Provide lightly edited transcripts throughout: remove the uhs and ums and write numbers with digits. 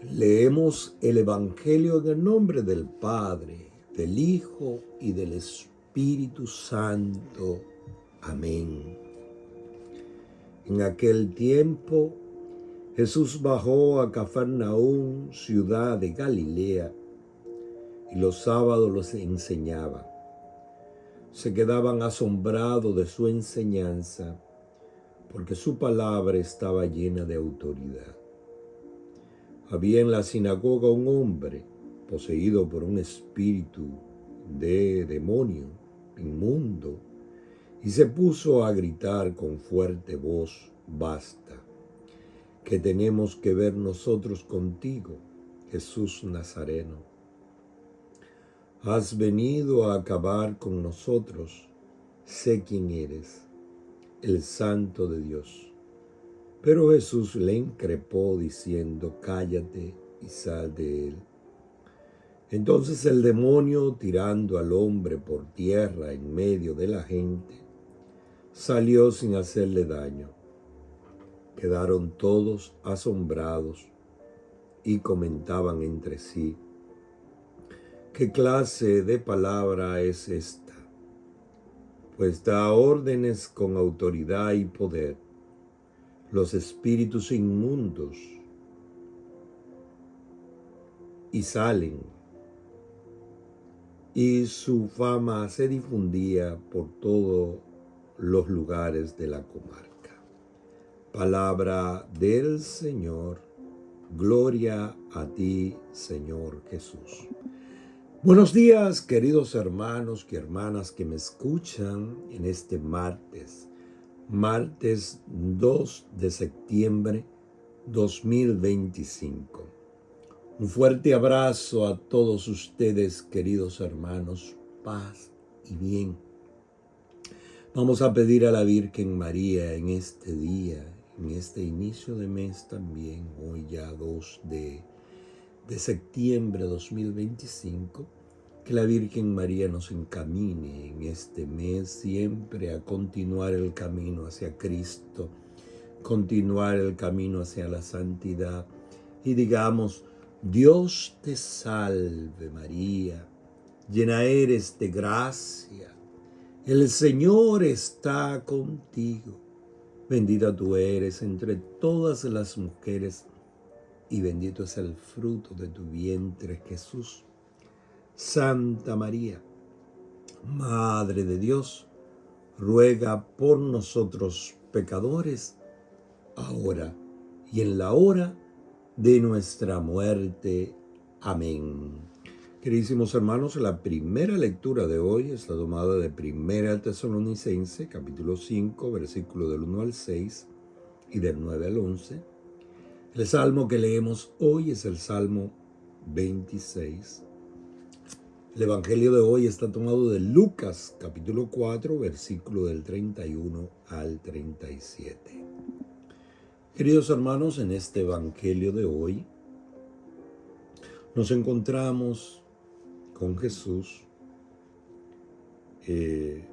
Leemos el Evangelio en el nombre del Padre, del Hijo y del Espíritu Santo. Amén. En aquel tiempo, Jesús bajó a Cafarnaúm, ciudad de Galilea, y los sábados los enseñaba. Se quedaban asombrados de su enseñanza, porque su palabra estaba llena de autoridad. Había en la sinagoga un hombre poseído por un espíritu de demonio inmundo y se puso a gritar con fuerte voz: «Basta, ¿qué tenemos que ver nosotros contigo, Jesús Nazareno? Has venido a acabar con nosotros. Sé quién eres, el Santo de Dios». Pero Jesús le increpó diciendo: «Cállate y sal de él». Entonces el demonio, tirando al hombre por tierra en medio de la gente, salió sin hacerle daño. Quedaron todos asombrados y comentaban entre sí: «¿Qué clase de palabra es esta? Pues da órdenes con autoridad y poder. Los espíritus inmundos y salen». Y su fama se difundía por todos los lugares de la comarca. Palabra del Señor. Gloria a ti, Señor Jesús. Buenos días, queridos hermanos y hermanas que me escuchan en este martes 2 de septiembre 2025. Un fuerte abrazo a todos ustedes, queridos hermanos, paz y bien. Vamos a pedir a la Virgen María en este día, en este inicio de mes también, hoy ya 2 de septiembre de 2025, que la Virgen María nos encamine en este mes siempre a continuar el camino hacia Cristo, continuar el camino hacia la santidad y digamos: «Dios te salve María, llena eres de gracia, el Señor está contigo, bendita tú eres entre todas las mujeres y bendito es el fruto de tu vientre, Jesús. Santa María, Madre de Dios, ruega por nosotros pecadores, ahora y en la hora de nuestra muerte. Amén». Queridísimos hermanos, la primera lectura de hoy está tomada de 1 Tesalonicenses, capítulo 5, versículo del 1 al 6 y del 9 al 11. El salmo que leemos hoy es el Salmo 26. El evangelio de hoy está tomado de Lucas, capítulo 4, versículo del 31 al 37. Queridos hermanos, en este evangelio de hoy nos encontramos con Jesús, que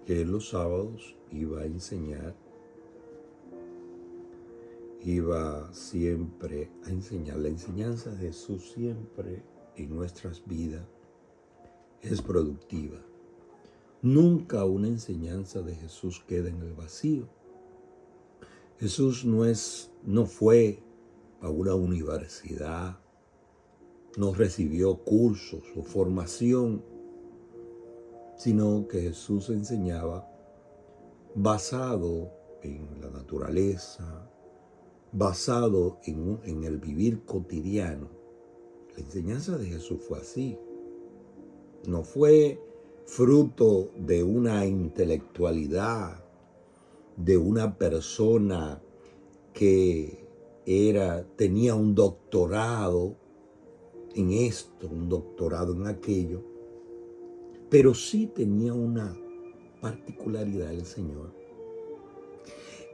los sábados iba a enseñar, iba siempre a enseñar. La enseñanza de Jesús siempre en nuestras vidas es productiva. Nunca una enseñanza de Jesús queda en el vacío. Jesús no fue a una universidad, no recibió cursos o formación, sino que Jesús enseñaba basado en la naturaleza, basado en el vivir cotidiano. La enseñanza de Jesús fue así. No fue fruto de una intelectualidad, de una persona que tenía un doctorado en esto, un doctorado en aquello, pero sí tenía una particularidad el Señor,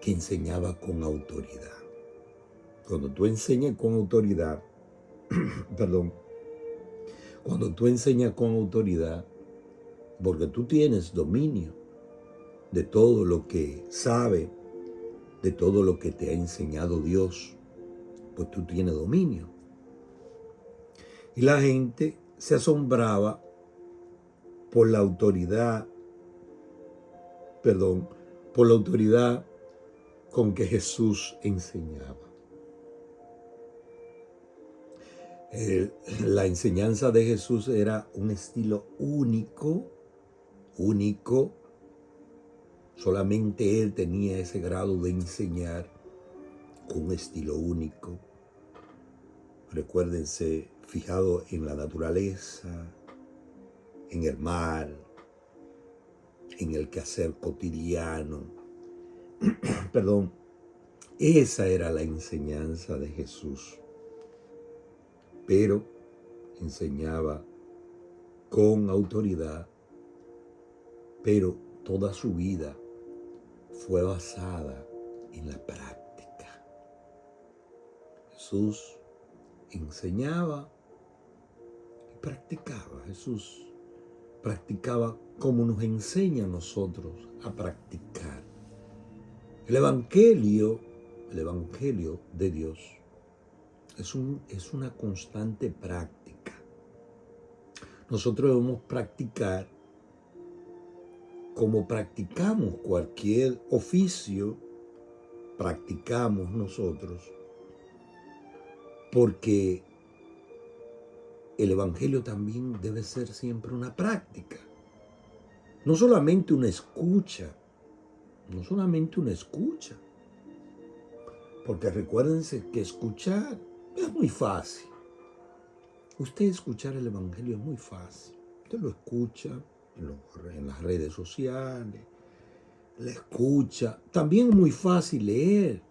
que enseñaba con autoridad. Cuando tú enseñas con autoridad, cuando tú enseñas con autoridad, porque tú tienes dominio de todo lo que sabe, de todo lo que te ha enseñado Dios, pues tú tienes dominio. Y la gente se asombraba por la autoridad, por la autoridad con que Jesús enseñaba. La enseñanza de Jesús era un estilo único. Solamente Él tenía ese grado de enseñar con un estilo único. Recuérdense, fijado en la naturaleza, en el mar, en el quehacer cotidiano. Esa era la enseñanza de Jesús. Pero enseñaba con autoridad, pero toda su vida fue basada en la práctica. Jesús enseñaba y practicaba. Jesús practicaba como nos enseña a nosotros a practicar. El Evangelio de Dios es una constante práctica. Nosotros debemos practicar como practicamos cualquier oficio, practicamos nosotros, porque el Evangelio también debe ser siempre una práctica. No solamente una escucha, porque recuérdense que escuchar es muy fácil. Usted escuchar el Evangelio es muy fácil. Usted lo escucha en las redes sociales, la escucha. También es muy fácil leer.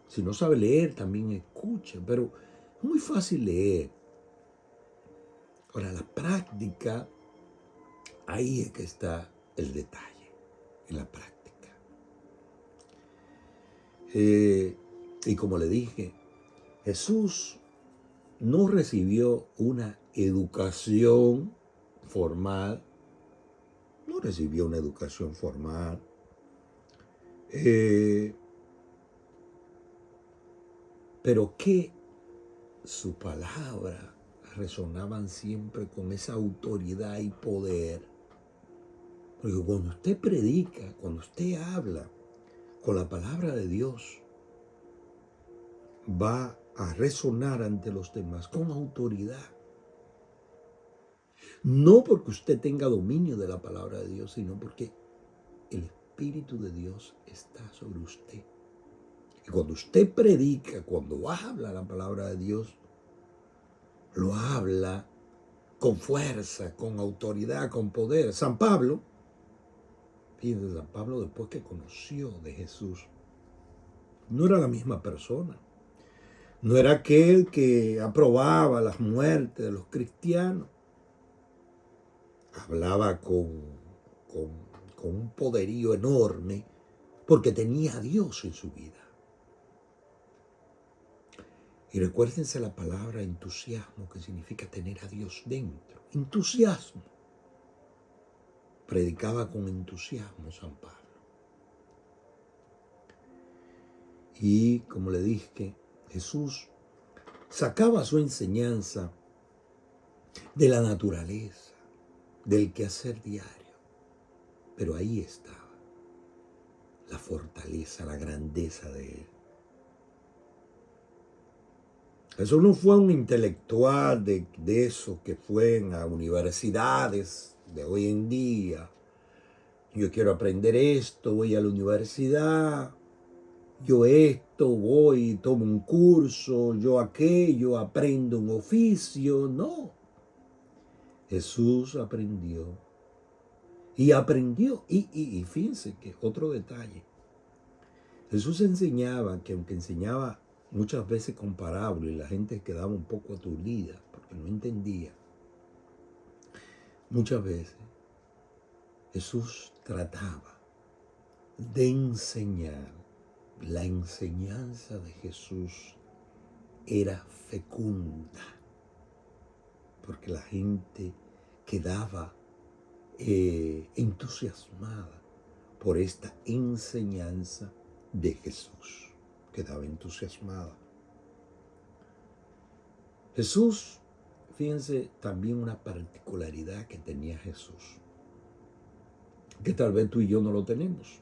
Si no sabe leer, también escucha, pero es muy fácil leer. Ahora, la práctica, ahí es que está el detalle, en la práctica. Y como le dije, Jesús no recibió una educación formal, pero que su palabra resonaban siempre con esa autoridad y poder. Porque cuando usted predica, cuando usted habla con la palabra de Dios, va a resonar ante los demás con autoridad. No porque usted tenga dominio de la palabra de Dios, sino porque el Espíritu de Dios está sobre usted. Y cuando usted predica, cuando habla la palabra de Dios, lo habla con fuerza, con autoridad, con poder. San Pablo, fíjense, San Pablo después que conoció de Jesús, no era la misma persona. No era aquel que aprobaba las muertes de los cristianos. Hablaba con un poderío enorme porque tenía a Dios en su vida. Y recuérdense la palabra entusiasmo, que significa tener a Dios dentro. Entusiasmo. Predicaba con entusiasmo San Pablo. Y como le dije, Jesús sacaba su enseñanza de la naturaleza, del quehacer diario. Pero ahí estaba la fortaleza, la grandeza de él. Jesús no fue un intelectual de esos que fue en las universidades de hoy en día. Yo quiero aprender esto, voy a la universidad, yo esto, voy, tomo un curso, yo aquello, aprendo un oficio. No. Jesús aprendió. Y fíjense que otro detalle. Jesús enseñaba, que aunque enseñaba muchas veces con parábolas y la gente quedaba un poco aturdida porque no entendía, muchas veces Jesús trataba de enseñar. La enseñanza de Jesús era fecunda porque la gente quedaba entusiasmada por esta enseñanza de Jesús. Quedaba entusiasmada. Jesús, fíjense también una particularidad que tenía Jesús, que tal vez tú y yo no lo tenemos.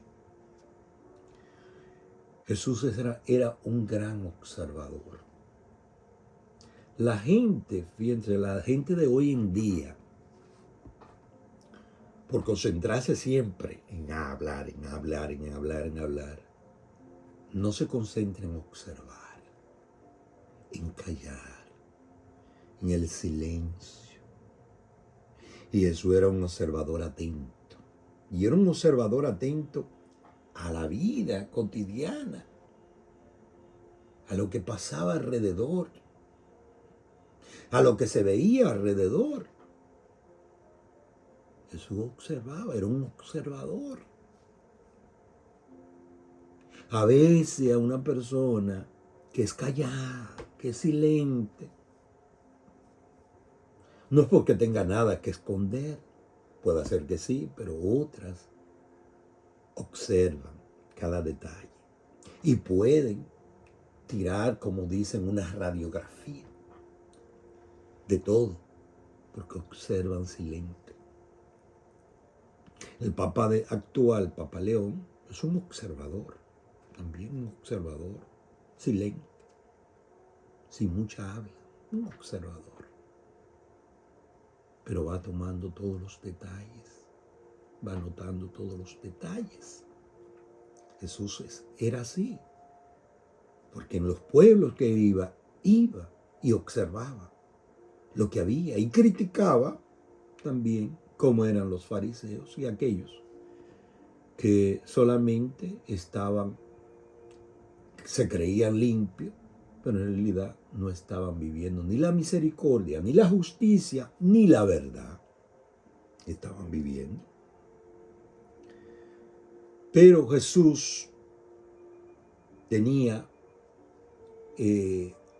Jesús era un gran observador. La gente, fíjense, la gente de hoy en día, por concentrarse siempre en hablar, no se concentra en observar, en callar, en el silencio. Y Jesús era un observador atento. Y era un observador atento a la vida cotidiana, a lo que pasaba alrededor, a lo que se veía alrededor. Jesús observaba, era un observador. A veces a una persona que es callada, que es silente, no es porque tenga nada que esconder, puede ser que sí, pero otras observan cada detalle y pueden tirar, como dicen, una radiografía de todo, porque observan silente. El Papa actual, Papa León, es un observador, también un observador, silente, sin mucha habla, un observador. Pero va tomando todos los detalles, va notando todos los detalles. Jesús era así, porque en los pueblos que iba y observaba lo que había y criticaba también cómo eran los fariseos y aquellos que solamente se creían limpios, pero en realidad no estaban viviendo ni la misericordia, ni la justicia, ni la verdad. Estaban viviendo. Pero Jesús tenía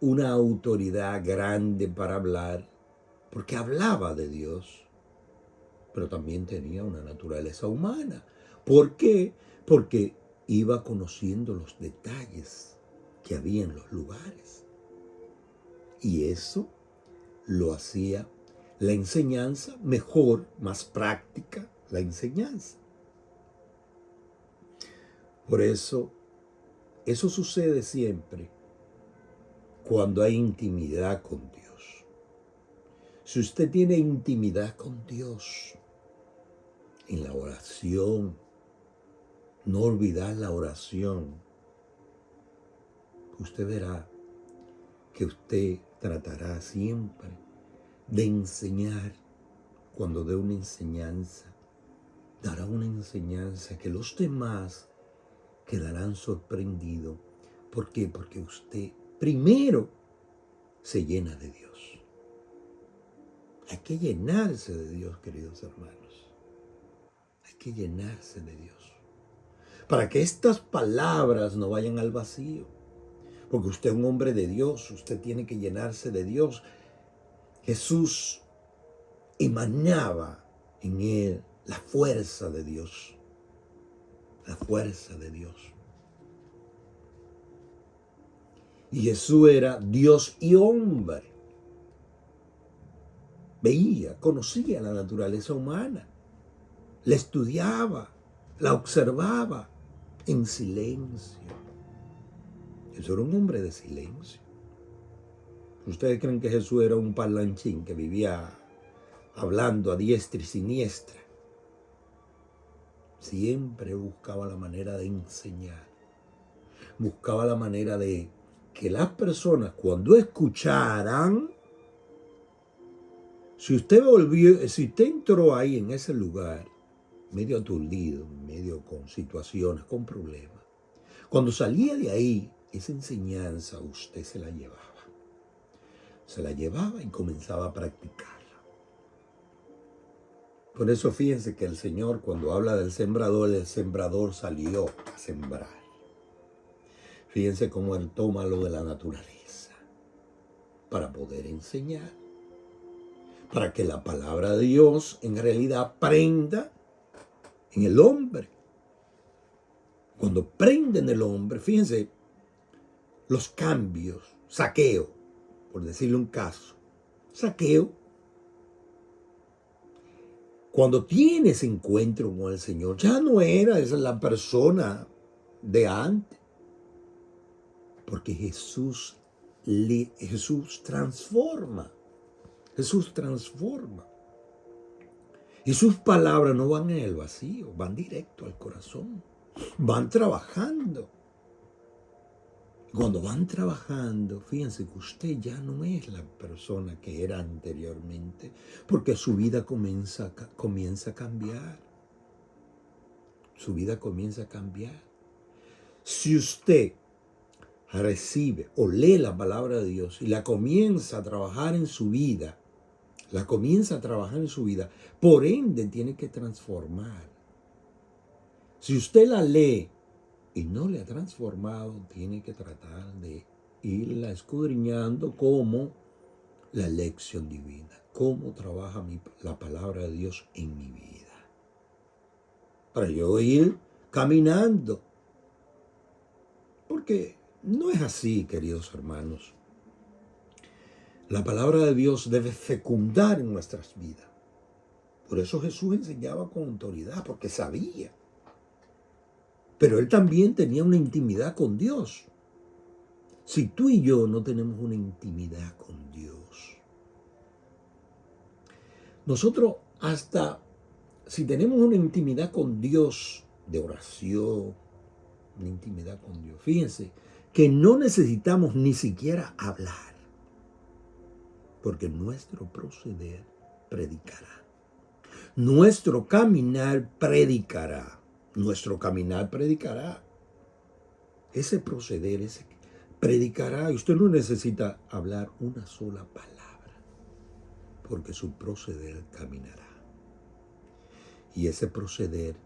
una autoridad grande para hablar, porque hablaba de Dios, pero también tenía una naturaleza humana. ¿Por qué? Porque iba conociendo los detalles que había en los lugares. Y eso lo hacía la enseñanza mejor, más práctica, la enseñanza. Por eso sucede siempre cuando hay intimidad con Dios. Si usted tiene intimidad con Dios en la oración, no olvidar la oración, usted verá que usted tratará siempre de enseñar. Cuando dé una enseñanza, dará una enseñanza que los demás quedarán sorprendidos. ¿Por qué? Porque usted primero se llena de Dios. Hay que llenarse de Dios, queridos hermanos. Hay que llenarse de Dios. Para que estas palabras no vayan al vacío. Porque usted es un hombre de Dios, usted tiene que llenarse de Dios. Jesús emanaba en él la fuerza de Dios. La fuerza de Dios. Y Jesús era Dios y hombre. Veía, conocía la naturaleza humana. La estudiaba, la observaba en silencio. Jesús era un hombre de silencio. ¿Ustedes creen que Jesús era un parlanchín que vivía hablando a diestra y siniestra? Siempre buscaba la manera de enseñar. Buscaba la manera de que las personas, cuando escucharan, si usted entró ahí en ese lugar, medio aturdido, medio con situaciones, con problemas, cuando salía de ahí, esa enseñanza usted se la llevaba. Se la llevaba y comenzaba a practicarla. Por eso fíjense que el Señor, cuando habla del sembrador, el sembrador salió a sembrar. Fíjense cómo Él toma lo de la naturaleza para poder enseñar. Para que la palabra de Dios en realidad prenda en el hombre. Cuando prende en el hombre, fíjense, los cambios, Zaqueo. por decirle un caso, Zaqueo, cuando tiene ese encuentro con el Señor, ya no era esa la persona de antes, porque Jesús transforma. Jesús transforma. Y sus palabras no van en el vacío, van directo al corazón. Van trabajando. Cuando van trabajando, fíjense que usted ya no es la persona que era anteriormente, porque su vida comienza a cambiar. Su vida comienza a cambiar. Si usted recibe o lee la palabra de Dios y la comienza a trabajar en su vida, por ende tiene que transformar. Si usted la lee y no le ha transformado, tiene que tratar de irla escudriñando como la lección divina, cómo trabaja la palabra de Dios en mi vida. Para yo ir caminando. Porque no es así, queridos hermanos. La palabra de Dios debe fecundar en nuestras vidas. Por eso Jesús enseñaba con autoridad, porque sabía. Pero él también tenía una intimidad con Dios. Si tú y yo no tenemos una intimidad con Dios, nosotros hasta si tenemos una intimidad con Dios de oración, una intimidad con Dios, fíjense que no necesitamos ni siquiera hablar, porque nuestro proceder predicará. Nuestro caminar predicará. Nuestro caminar predicará. Ese proceder, ese predicará. Y usted no necesita hablar una sola palabra, porque su proceder caminará. Y ese proceder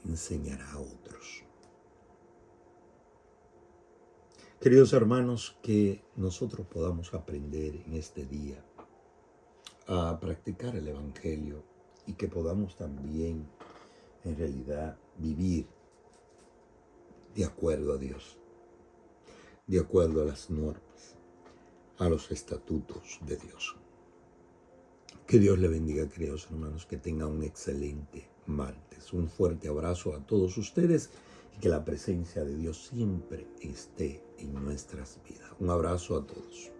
enseñará a otros. Queridos hermanos, que nosotros podamos aprender en este día a practicar el Evangelio y que podamos también, en realidad, vivir de acuerdo a Dios, de acuerdo a las normas, a los estatutos de Dios. Que Dios le bendiga, queridos hermanos, que tengan un excelente martes. Un fuerte abrazo a todos ustedes y que la presencia de Dios siempre esté en nuestras vidas. Un abrazo a todos.